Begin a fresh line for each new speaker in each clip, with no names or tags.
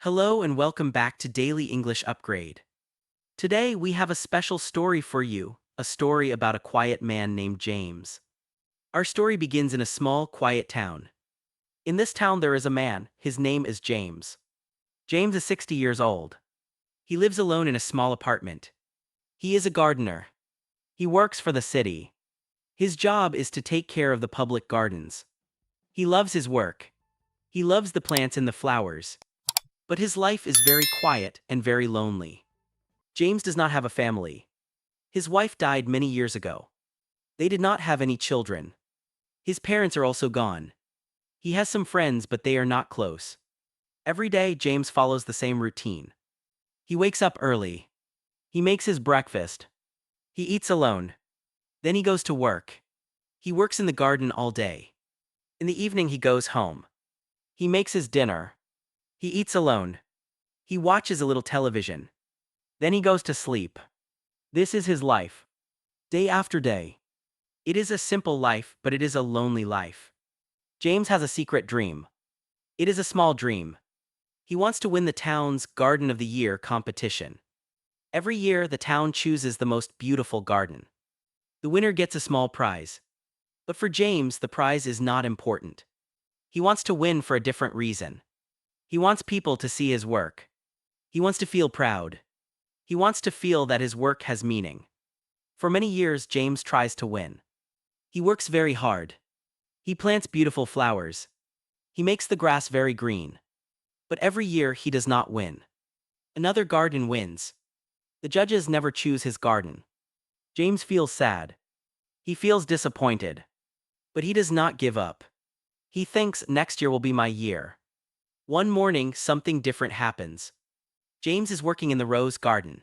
Hello and welcome back to Daily English Upgrade. Today we have a special story for you, a story about a quiet man named James. Our story begins in a small, quiet town. In this town there is a man, his name is James. James is 60 years old. He lives alone in a small apartment. He is a gardener. He works for the city. His job is to take care of the public gardens. He loves his work. He loves the plants and the flowers. But his life is very quiet and very lonely. James does not have a family. His wife died many years ago. They did not have any children. His parents are also gone. He has some friends, but they are not close. Every day, James follows the same routine. He wakes up early. He makes his breakfast. He eats alone. Then he goes to work. He works in the garden all day. In the evening, he goes home. He makes his dinner. He eats alone. He watches a little television. Then he goes to sleep. This is his life. Day after day. It is a simple life, but it is a lonely life. James has a secret dream. It is a small dream. He wants to win the town's Garden of the Year competition. Every year, the town chooses the most beautiful garden. The winner gets a small prize. But for James, the prize is not important. He wants to win for a different reason. He wants people to see his work. He wants to feel proud. He wants to feel that his work has meaning. For many years, James tries to win. He works very hard. He plants beautiful flowers. He makes the grass very green. But every year he does not win. Another garden wins. The judges never choose his garden. James feels sad. He feels disappointed. But he does not give up. He thinks next year will be my year. One morning, something different happens. James is working in the rose garden.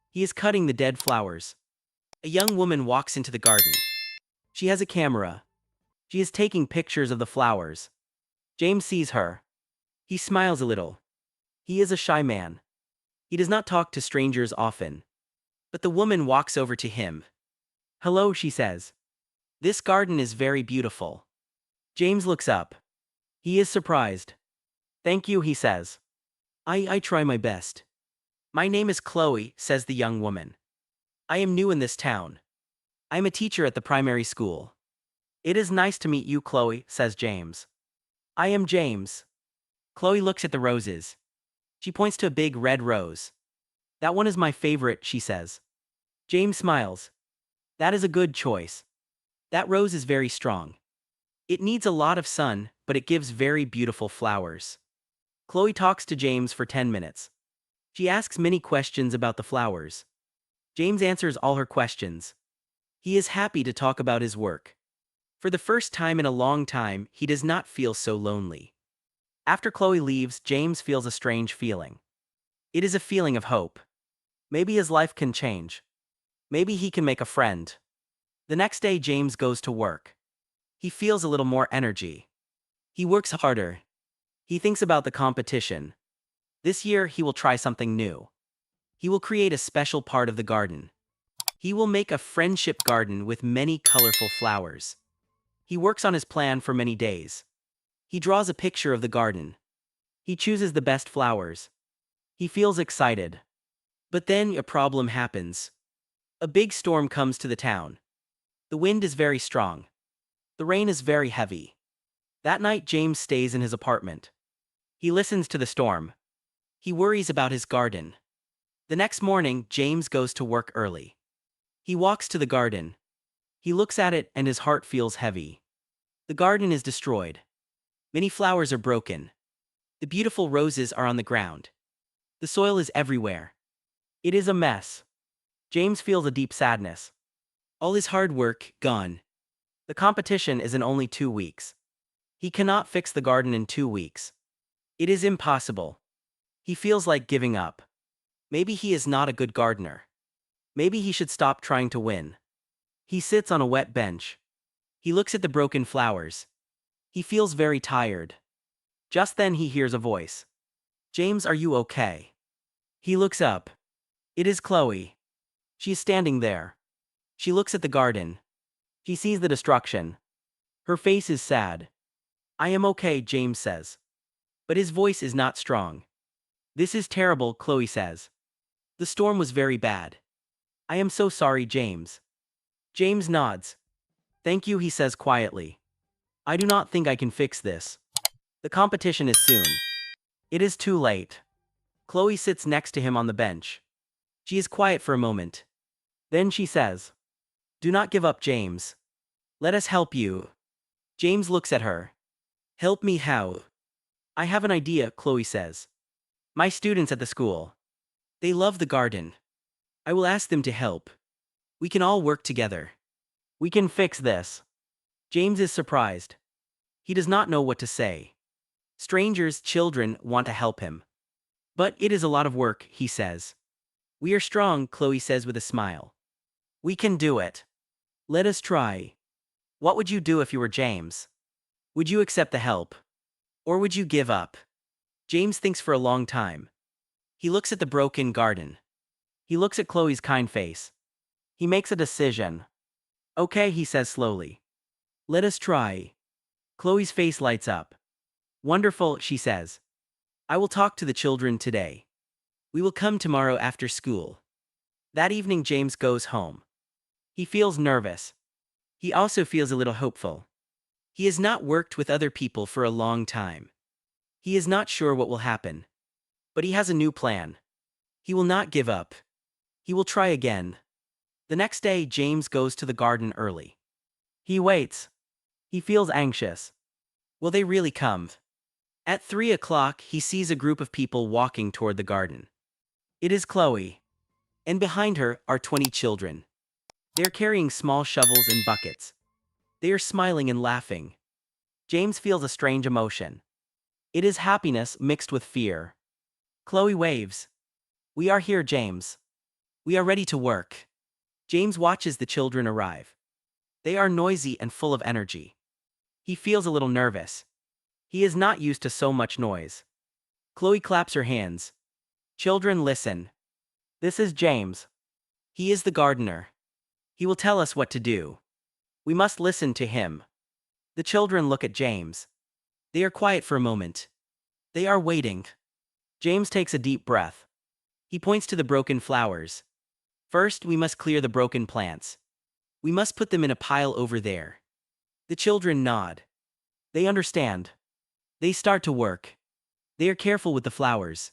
He is cutting the dead flowers. A young woman walks into the garden. She has a camera. She is taking pictures of the flowers. James sees her. He smiles a little. He is a shy man. He does not talk to strangers often. But the woman walks over to him. "Hello," she says. "This garden is very beautiful." James looks up. He is surprised. "Thank you," he says. I try my best." "My name is Chloe," says the young woman. "I am new in this town. I am a teacher at the primary school." "It is nice to meet you, Chloe," says James. "I am James." Chloe looks at the roses. She points to a big red rose. "That one is my favorite," she says. James smiles. "That is a good choice. That rose is very strong. It needs a lot of sun, but it gives very beautiful flowers." Chloe talks to James for 10 minutes. She asks many questions about the flowers. James answers all her questions. He is happy to talk about his work. For the first time in a long time, he does not feel so lonely. After Chloe leaves, James feels a strange feeling. It is a feeling of hope. Maybe his life can change. Maybe he can make a friend. The next day, James goes to work. He feels a little more energy. He works harder. He thinks about the competition. This year, he will try something new. He will create a special part of the garden. He will make a friendship garden with many colorful flowers. He works on his plan for many days. He draws a picture of the garden. He chooses the best flowers. He feels excited. But then a problem happens. A big storm comes to the town. The wind is very strong. The rain is very heavy. That night, James stays in his apartment. He listens to the storm. He worries about his garden. The next morning, James goes to work early. He walks to the garden. He looks at it and his heart feels heavy. The garden is destroyed. Many flowers are broken. The beautiful roses are on the ground. The soil is everywhere. It is a mess. James feels a deep sadness. All his hard work, gone. The competition is in only 2 weeks. He cannot fix the garden in 2 weeks. It is impossible. He feels like giving up. Maybe he is not a good gardener. Maybe he should stop trying to win. He sits on a wet bench. He looks at the broken flowers. He feels very tired. Just then he hears a voice. "James, are you okay?" He looks up. It is Chloe. She is standing there. She looks at the garden. She sees the destruction. Her face is sad. "I am okay," James says. But his voice is not strong. This is terrible, Chloe says. The storm was very bad. I am so sorry, James. James nods. Thank you, he says quietly. I do not think I can fix this. The competition is soon. It is too late. Chloe sits next to him on the bench. She is quiet for a moment. Then she says, do not give up, James. Let us help you. James looks at her. Help me how? I have an idea, Chloe says. My students at the school. They love the garden. I will ask them to help. We can all work together. We can fix this. James is surprised. He does not know what to say. Strangers, children, want to help him. But it is a lot of work, he says. We are strong, Chloe says with a smile. We can do it. Let us try. What would you do if you were James? Would you accept the help? Or would you give up? James thinks for a long time. He looks at the broken garden. He looks at Chloe's kind face. He makes a decision. Okay, he says slowly. Let us try. Chloe's face lights up. Wonderful, she says. I will talk to the children today. We will come tomorrow after school. That evening, James goes home. He feels nervous. He also feels a little hopeful. He has not worked with other people for a long time. He is not sure what will happen. But he has a new plan. He will not give up. He will try again. The next day, James goes to the garden early. He waits. He feels anxious. Will they really come? At 3 o'clock, he sees a group of people walking toward the garden. It is Chloe. And behind her are 20 children. They are carrying small shovels and buckets. They are smiling and laughing. James feels a strange emotion. It is happiness mixed with fear. Chloe waves. We are here, James. We are ready to work. James watches the children arrive. They are noisy and full of energy. He feels a little nervous. He is not used to so much noise. Chloe claps her hands. Children, listen. This is James. He is the gardener. He will tell us what to do. We must listen to him. The children look at James. They are quiet for a moment. They are waiting. James takes a deep breath. He points to the broken flowers. First, we must clear the broken plants. We must put them in a pile over there. The children nod. They understand. They start to work. They are careful with the flowers.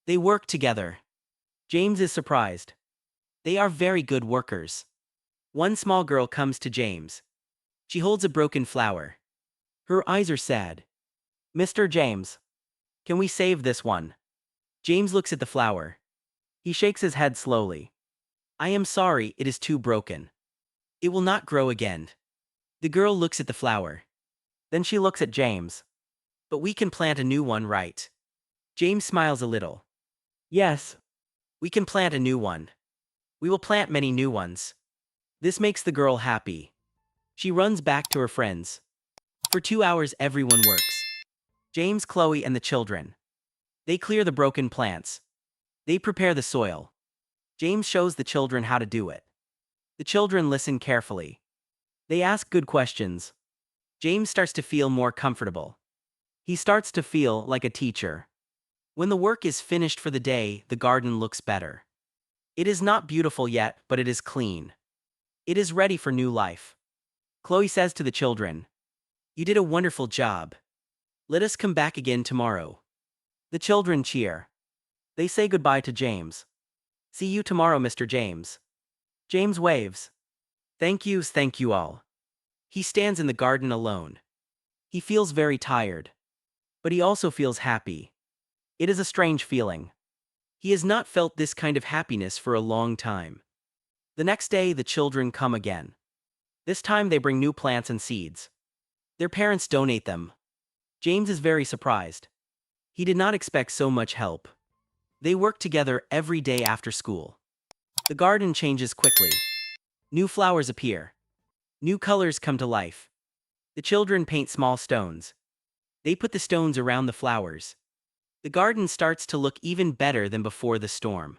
They work together. James is surprised. They are very good workers. One small girl comes to James. She holds a broken flower. Her eyes are sad. Mr. James, can we save this one? James looks at the flower. He shakes his head slowly. I am sorry, it is too broken. It will not grow again. The girl looks at the flower. Then she looks at James. But we can plant a new one, right? James smiles a little. Yes. We can plant a new one. We will plant many new ones. This makes the girl happy. She runs back to her friends. For 2 hours, everyone works. James, Chloe, and the children. They clear the broken plants. They prepare the soil. James shows the children how to do it. The children listen carefully. They ask good questions. James starts to feel more comfortable. He starts to feel like a teacher. When the work is finished for the day, the garden looks better. It is not beautiful yet, but it is clean. It is ready for new life. Chloe says to the children, you did a wonderful job. Let us come back again tomorrow. The children cheer. They say goodbye to James. See you tomorrow, Mr. James. James waves. Thank you all. He stands in the garden alone. He feels very tired. But he also feels happy. It is a strange feeling. He has not felt this kind of happiness for a long time. The next day, the children come again. This time they bring new plants and seeds. Their parents donate them. James is very surprised. He did not expect so much help. They work together every day after school. The garden changes quickly. New flowers appear. New colors come to life. The children paint small stones. They put the stones around the flowers. The garden starts to look even better than before the storm.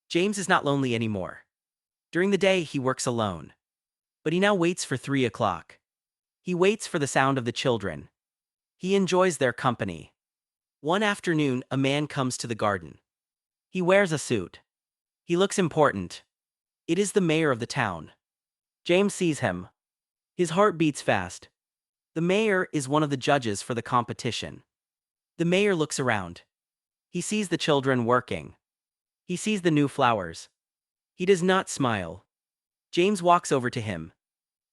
James is not lonely anymore. During the day, he works alone. But he now waits for 3 o'clock. He waits for the sound of the children. He enjoys their company. One afternoon, a man comes to the garden. He wears a suit. He looks important. It is the mayor of the town. James sees him. His heart beats fast. The mayor is one of the judges for the competition. The mayor looks around. He sees the children working. He sees the new flowers. He does not smile. James walks over to him.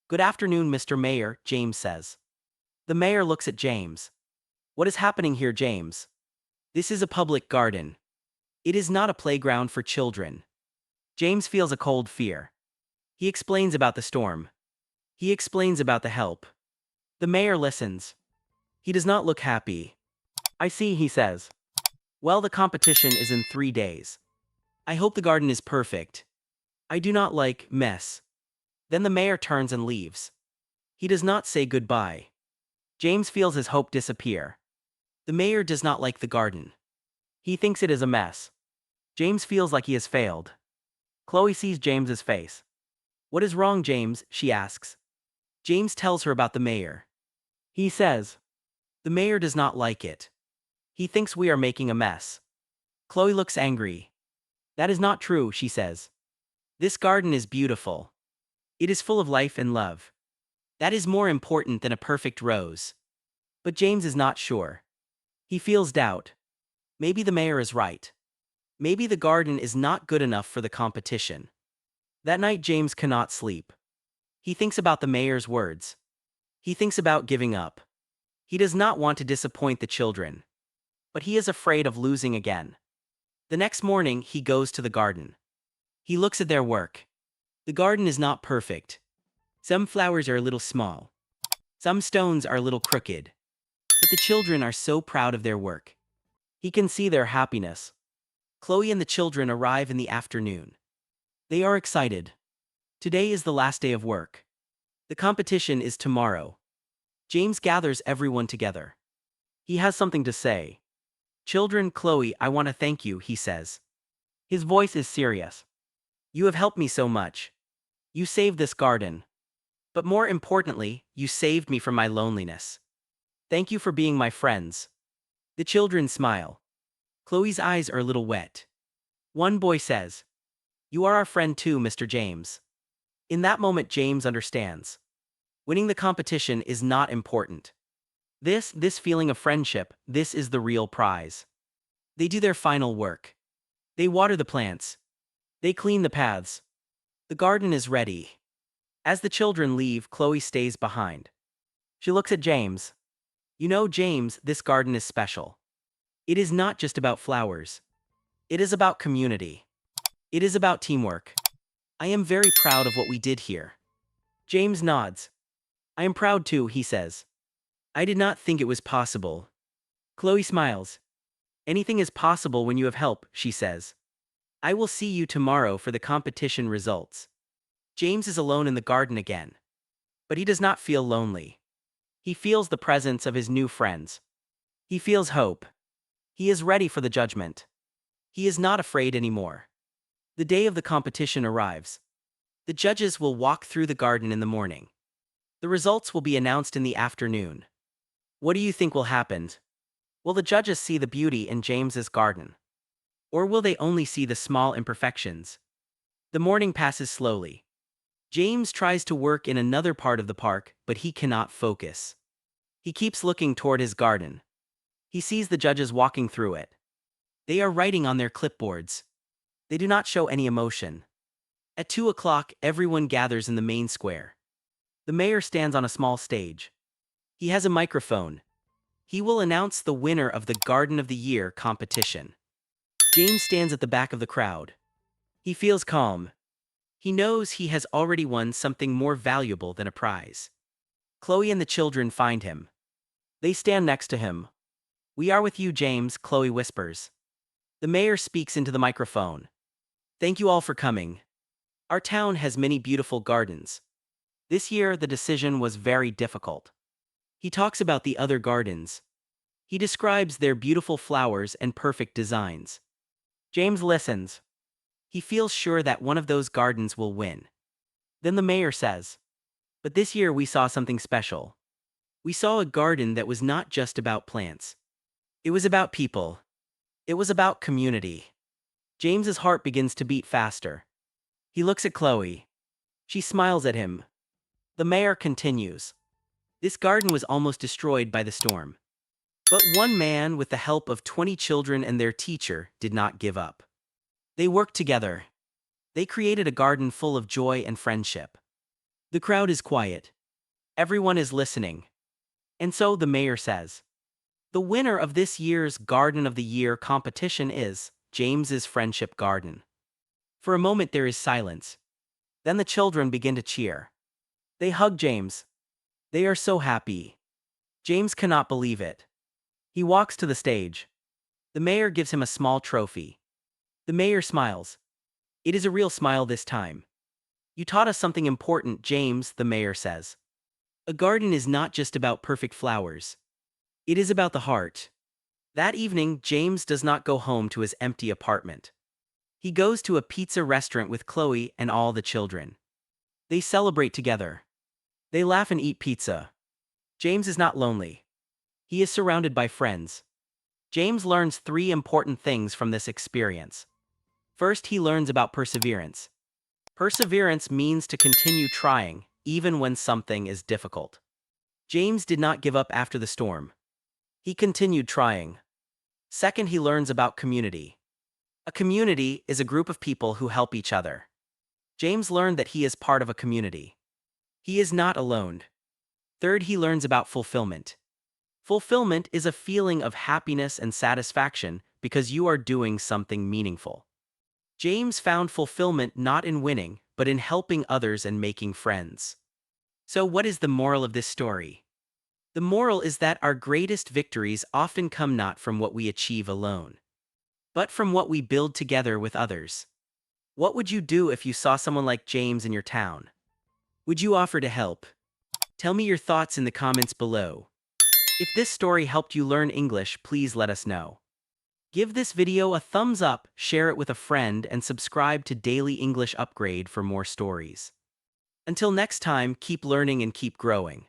"Good afternoon, Mr. Mayor," James says. The mayor looks at James. "What is happening here, James?" "This is a public garden. It is not a playground for children." James feels a cold fear. He explains about the storm. He explains about the help. The mayor listens. He does not look happy. "I see," he says. "Well, the competition is in 3 days. I hope the garden is perfect. I do not like mess." Then the mayor turns and leaves. He does not say goodbye. James feels his hope disappear. The mayor does not like the garden. He thinks it is a mess. James feels like he has failed. Chloe sees James's face. "What is wrong, James?" she asks. James tells her about the mayor. He says, "The mayor does not like it. He thinks we are making a mess." Chloe looks angry. "That is not true," she says. "This garden is beautiful. It is full of life and love. That is more important than a perfect rose." But James is not sure. He feels doubt. Maybe the mayor is right. Maybe the garden is not good enough for the competition. That night, James cannot sleep. He thinks about the mayor's words. He thinks about giving up. He does not want to disappoint the children. But he is afraid of losing again. The next morning, he goes to the garden. He looks at their work. The garden is not perfect. Some flowers are a little small. Some stones are a little crooked. But the children are so proud of their work. He can see their happiness. Chloe and the children arrive in the afternoon. They are excited. Today is the last day of work. The competition is tomorrow. James gathers everyone together. He has something to say. "Children, Chloe, I want to thank you," he says. His voice is serious. "You have helped me so much. You saved this garden. But more importantly, you saved me from my loneliness. Thank you for being my friends." The children smile. Chloe's eyes are a little wet. One boy says, "You are our friend too, Mr. James." In that moment, James understands. Winning the competition is not important. This feeling of friendship, this is the real prize. They do their final work. They water the plants. They clean the paths. The garden is ready. As the children leave, Chloe stays behind. She looks at James. "You know, James, this garden is special. It is not just about flowers. It is about community. It is about teamwork. I am very proud of what we did here." James nods. "I am proud too," he says. "I did not think it was possible." Chloe smiles. "Anything is possible when you have help," she says. "I will see you tomorrow for the competition results." James is alone in the garden again. But he does not feel lonely. He feels the presence of his new friends. He feels hope. He is ready for the judgment. He is not afraid anymore. The day of the competition arrives. The judges will walk through the garden in the morning. The results will be announced in the afternoon. What do you think will happen? Will the judges see the beauty in James's garden? Or will they only see the small imperfections? The morning passes slowly. James tries to work in another part of the park, but he cannot focus. He keeps looking toward his garden. He sees the judges walking through it. They are writing on their clipboards. They do not show any emotion. At 2 o'clock, everyone gathers in the main square. The mayor stands on a small stage. He has a microphone. He will announce the winner of the Garden of the Year competition. James stands at the back of the crowd. He feels calm. He knows he has already won something more valuable than a prize. Chloe and the children find him. They stand next to him. "We are with you, James," Chloe whispers. The mayor speaks into the microphone. "Thank you all for coming. Our town has many beautiful gardens. This year, the decision was very difficult." He talks about the other gardens. He describes their beautiful flowers and perfect designs. James listens. He feels sure that one of those gardens will win. Then the mayor says, "But this year we saw something special. We saw a garden that was not just about plants. It was about people. It was about community. James's heart begins to beat faster. He looks at Chloe. She smiles at him. The mayor continues. This garden was almost destroyed by the storm. But one man, with the help of 20 children and their teacher, did not give up. They worked together. They created a garden full of joy and friendship. The crowd is quiet. Everyone is listening. And so the mayor says, the winner of this year's Garden of the Year competition is James's Friendship Garden. For a moment there is silence. Then the children begin to cheer. They hug James. They are so happy. James cannot believe it. He walks to the stage. The mayor gives him a small trophy. The mayor smiles. It is a real smile this time. You taught us something important, James, the mayor says. A garden is not just about perfect flowers. It is about the heart. That evening, James does not go home to his empty apartment. He goes to a pizza restaurant with Chloe and all the children. They celebrate together. They laugh and eat pizza. James is not lonely. He is surrounded by friends. James learns 3 important things from this experience. First, he learns about perseverance. Perseverance means to continue trying, even when something is difficult. James did not give up after the storm. He continued trying. Second, he learns about community. A community is a group of people who help each other. James learned that he is part of a community. He is not alone. Third, he learns about fulfillment. Fulfillment is a feeling of happiness and satisfaction because you are doing something meaningful. James found fulfillment not in winning, but in helping others and making friends. So what is the moral of this story? The moral is that our greatest victories often come not from what we achieve alone, but from what we build together with others. What would you do if you saw someone like James in your town? Would you offer to help? Tell me your thoughts in the comments below. If this story helped you learn English, please let us know. Give this video a thumbs up, share it with a friend, and subscribe to Daily English Upgrade for more stories. Until next time, keep learning and keep growing.